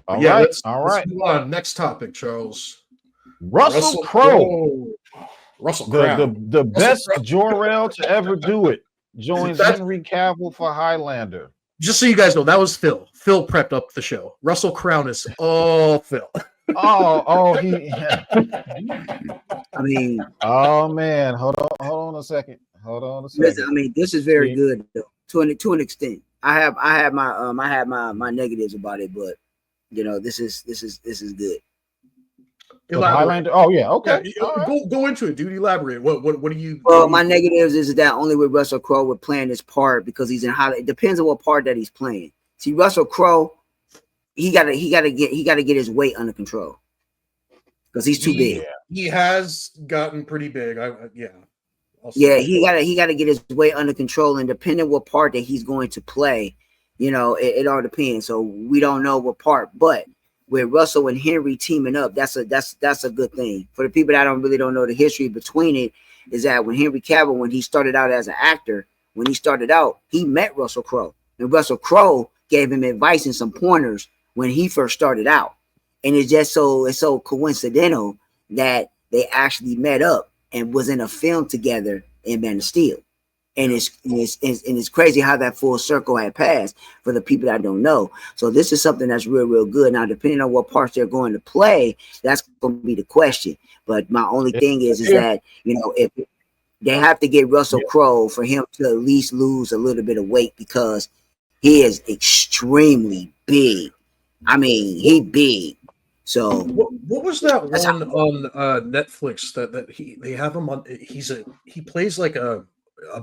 All right. Let's move on. Next topic, Charles. Russell Crowe. Russell Crowe. The best Jor-El to ever do it. Joins Henry Cavill for Highlander. Just so you guys know, that was Phil. Phil prepped up the show. Russell Crowe is all Phil. He. I mean, oh man, hold on a second. Listen, I mean, this is very good though, to an extent. I have my negatives about it, but you know, this is good. Highlander. Oh yeah, okay. Yeah, go into it, dude. Elaborate. What do you? Well, my negatives is that only with Russell Crowe with playing this part because he's in Highlander. It depends on what part that he's playing. See, Russell Crowe, he gotta get his weight under control because he's too big. He has gotten pretty big. He gotta get his weight under control, and depending on what part that he's going to play, you know, it all depends. So we don't know what part, but with Russell and Henry teaming up, that's a good thing. For the people that don't know the history between it, is that when Henry Cavill, when he started out as an actor, he met Russell Crowe, and Russell Crowe gave him advice and some pointers when he first started out, and it's so coincidental that they actually met up and was in a film together in Man of Steel. And it's crazy how that full circle had passed for the people that don't know. So this is something that's real good. Now, depending on what parts they're going to play, that's going to be the question. But my only thing is that, you know, if they have to get Russell Crowe for him to at least lose a little bit of weight because he is extremely big. I mean, he big. So what was that one on Netflix that they have him on? He plays like a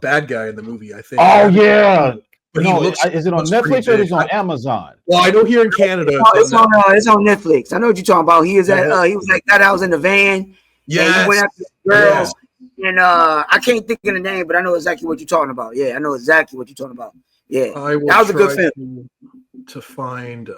bad guy in the movie, I think. Oh yeah. But is it on Netflix or is it on Amazon? Well, I know here in Canada it's on Netflix. I know what you're talking about. He was like that. I was in the van. Yeah, he went after the girls, and I can't think of the name, but I know exactly what you're talking about. Yeah, I know exactly what you're talking about. Yeah, that was a good film. To find.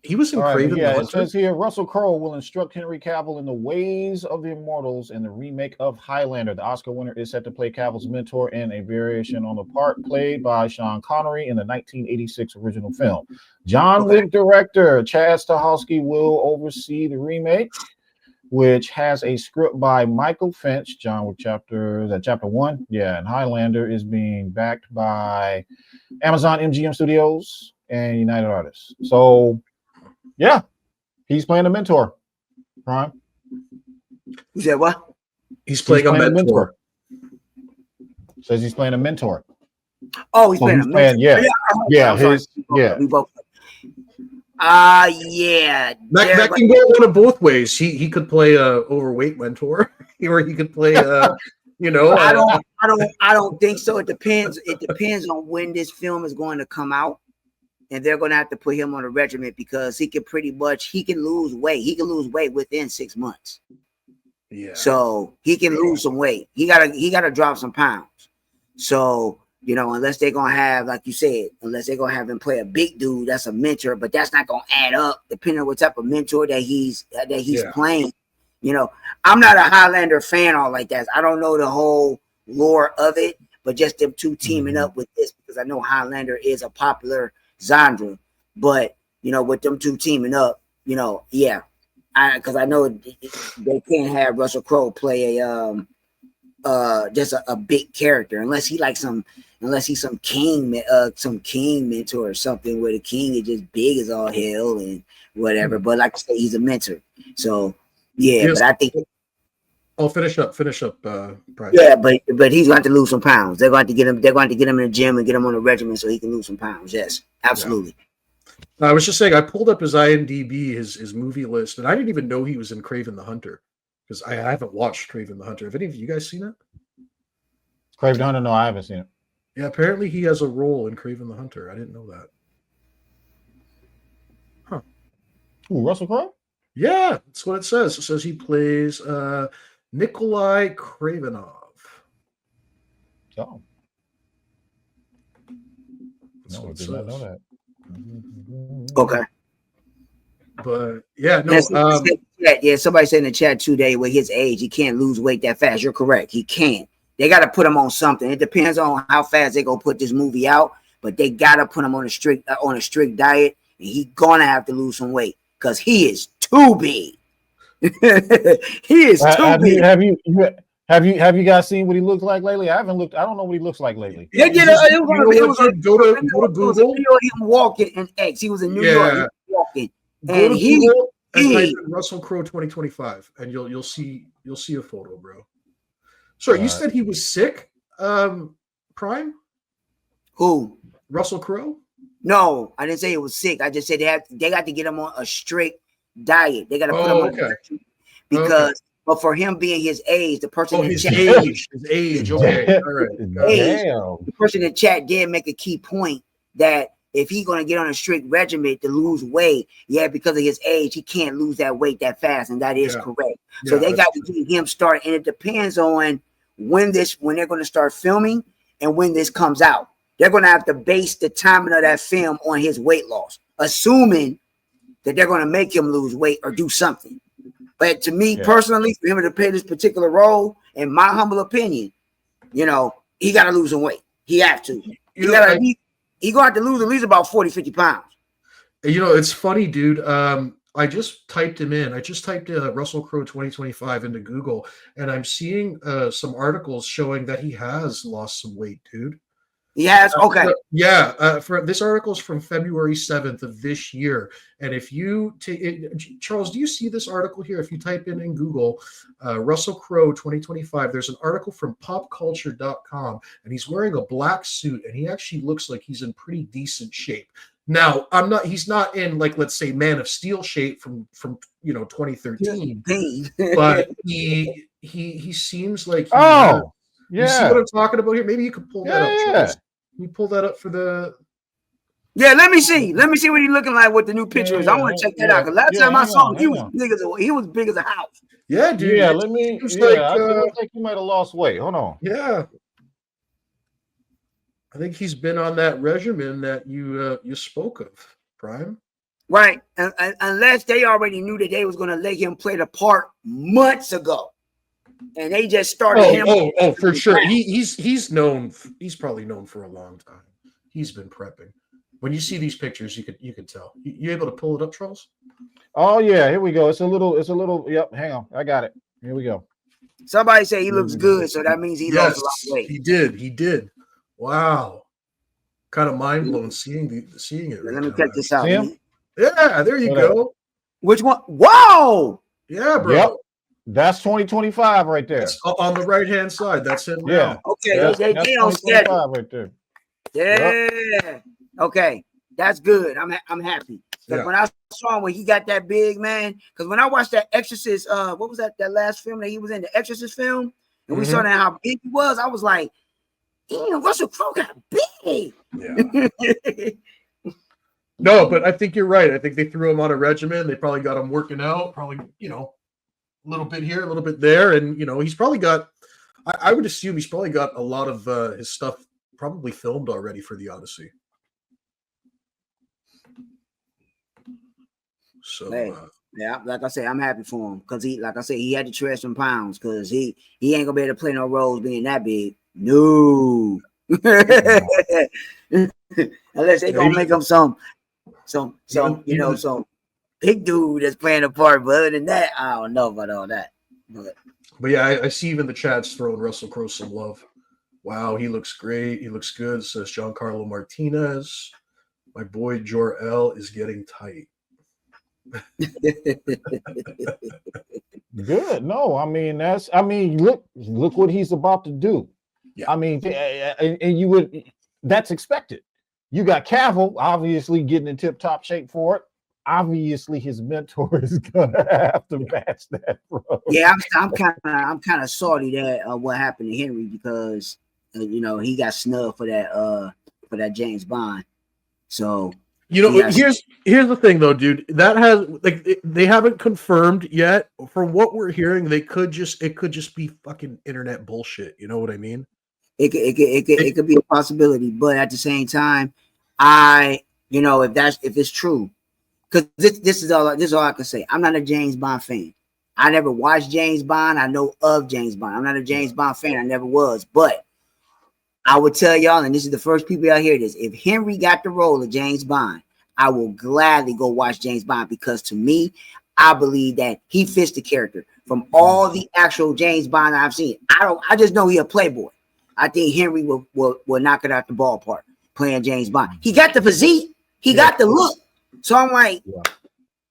He was in Craven the Hunter. It says here, Russell Crowe will instruct Henry Cavill in the ways of the immortals in the remake of Highlander. The Oscar winner is set to play Cavill's mentor in a variation on the part played by Sean Connery in the 1986 original film. John Wick director Chad Stahelski will oversee the remake, which has a script by Michael Finch. John Wick chapter 1. Yeah, and Highlander is being backed by Amazon MGM Studios and United Artists. So yeah, he's playing a mentor. Prime. You said what? He's playing a mentor. Says he's playing a mentor. Oh, he's playing a mentor. Yeah. We both. Yeah. That can go one of both ways. He could play a overweight mentor, or he could play I don't think so. It depends. It depends on when this film is going to come out. And they're going to have to put him on a regimen because he can lose weight. He can lose weight within 6 months. Yeah. So he can lose some weight. He gotta drop some pounds. So, you know, unless they're going to have, like you said, unless they're going to have him play a big dude, that's a mentor, but that's not going to add up depending on what type of mentor that he's playing. You know, I'm not a Highlander fan all like that. I don't know the whole lore of it, but just them two teaming up with this because I know Highlander is a popular genre, but you know, with them two teaming up, you know, because I know they can't have Russell Crowe play a just a big character unless he's some king mentor or something where the king is just big as all hell and whatever. But like I say, he's a mentor, so but I think. I'll finish up, Brian. Yeah, but he's going to lose some pounds. They're going to get him in the gym and get him on a regimen so he can lose some pounds. Yes, absolutely. Yeah. I was just saying, I pulled up his IMDb, his movie list, and I didn't even know he was in Craven the Hunter because I haven't watched Craven the Hunter. Have any of you guys seen it? Craven the Hunter? No, I haven't seen it. Yeah, apparently he has a role in Craven the Hunter. I didn't know that. Huh? Ooh, Russell Crowe? Yeah, that's what it says. It says he plays Nikolai Kravenov. Oh. No, I did not know that. Okay. But yeah, no. Somebody said in the chat today with his age, he can't lose weight that fast. You're correct. He can't. They got to put him on something. It depends on how fast they're going to put this movie out but they gotta put him on a strict diet, and he gonna have to lose some weight because he is too big. He is too big. Have you guys seen what he looks like lately? I haven't looked. I don't know what he looks like lately. Go to Google. Him walking in X. He was in New York walking, and type in Russell Crowe 2025, and you'll see a photo, bro. Sorry, you said he was sick. Prime. Who? Russell Crowe? No, I didn't say he was sick. I just said they got to get him on a strict diet. They got to put him on because. But for him being his age, the person in his chat, age. Okay, all right. The person in chat did make a key point that if he's going to get on a strict regimen to lose weight, because of his age, he can't lose that weight that fast, and that is correct. So they got to get him started, and it depends on when they're going to start filming and when this comes out. They're going to have to base the timing of that film on his weight loss, assuming that they're going to make him lose weight or do something. But to me personally, for him to play this particular role, in my humble opinion, he got to lose some weight. He have to. He going to have to lose at least about 40, 50 pounds. It's funny, dude. I just typed him in. I just typed Russell Crowe 2025 into Google, and I'm seeing some articles showing that he has lost some weight, dude. He has? Okay. For this article is from February 7th of this year. And if you Charles, do you see this article here? If you type in Google, Russell Crowe 2025, there's an article from popculture.com, and he's wearing a black suit, and he actually looks like he's in pretty decent shape. Now, he's not in, like, let's say, Man of Steel shape from 2013, but he seems like you see what I'm talking about here? Maybe you could pull that up. Yeah. Can you pull that up for the? Yeah, let me see. Let me see what he's looking like with the new pictures. I want to check that out. Because last time I saw him, he was big as a house. Yeah, dude. Yeah, I think he might have lost weight. Hold on. Yeah. I think he's been on that regimen that you spoke of, Prime. Right. Unless they already knew that they was going to let him play the part months ago. And they just started him. Oh, for sure. He's probably known for a long time. He's been prepping. When you see these pictures, you could tell. You able to pull it up, Charles? Oh yeah, here we go. It's a little. Yep, hang on. I got it. Here we go. Somebody say he looks good, so that means he lost a lot of weight. He did. Wow. Kind of mind blowing seeing it. Let me check this out. Yeah, there you go. Which one? Whoa! Yeah, bro. Yep. That's 2025 right there. That's on the right hand side. That's it. Yeah. Okay. That's they on schedule right there. Yeah. Yep. Okay. That's good. I'm happy. Because when I saw him when he got that big, man, because when I watched that Exorcist, what was that last film that he was in, the Exorcist film, and we saw that how big he was, I was like, damn, Russell Crowe got big. Yeah. No, but I think you're right. I think they threw him on a regimen. They probably got him working out, probably, a little bit here, a little bit there. And, he's probably got, I would assume he's probably got a lot of his stuff probably filmed already for the Odyssey. So, like I say, I'm happy for him because he had to shred some pounds because he ain't gonna be able to play no roles being that big. No. Unless they gonna make him some big dude that's playing a part. But other than that, I don't know about all that. But yeah, I see even the chat's throwing Russell Crowe some love. Wow, he looks great. He looks good, says Giancarlo Martinez. My boy Jor-El is getting tight. Good. No, look what he's about to do. Yeah. And that's expected. You got Cavill obviously getting in tip-top shape for it. Obviously, his mentor is gonna have to match that, bro. Yeah, I'm kind of salty that what happened to Henry because he got snubbed for that James Bond. So here's the thing though, dude. That has they haven't confirmed yet. From what we're hearing, it could just be fucking internet bullshit. You know what I mean? It could be a possibility, but at the same time, if it's true. Because this is all I can say. I'm not a James Bond fan. I never watched James Bond. I know of James Bond. I'm not a James Bond fan. I never was. But I would tell y'all, and this is the first people y'all hear this. If Henry got the role of James Bond, I will gladly go watch James Bond, because to me, I believe that he fits the character. From all the actual James Bond I've seen, I just know he a playboy. I think Henry will knock it out the ballpark playing James Bond. He got the physique, he got the look. So I'm like,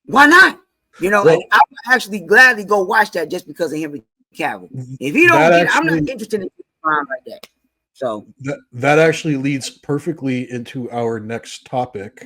why not? You know, and I would actually gladly go watch that just because of Henry Cavill. If he don't get it, I'm not interested in Bond like that. So that actually leads perfectly into our next topic.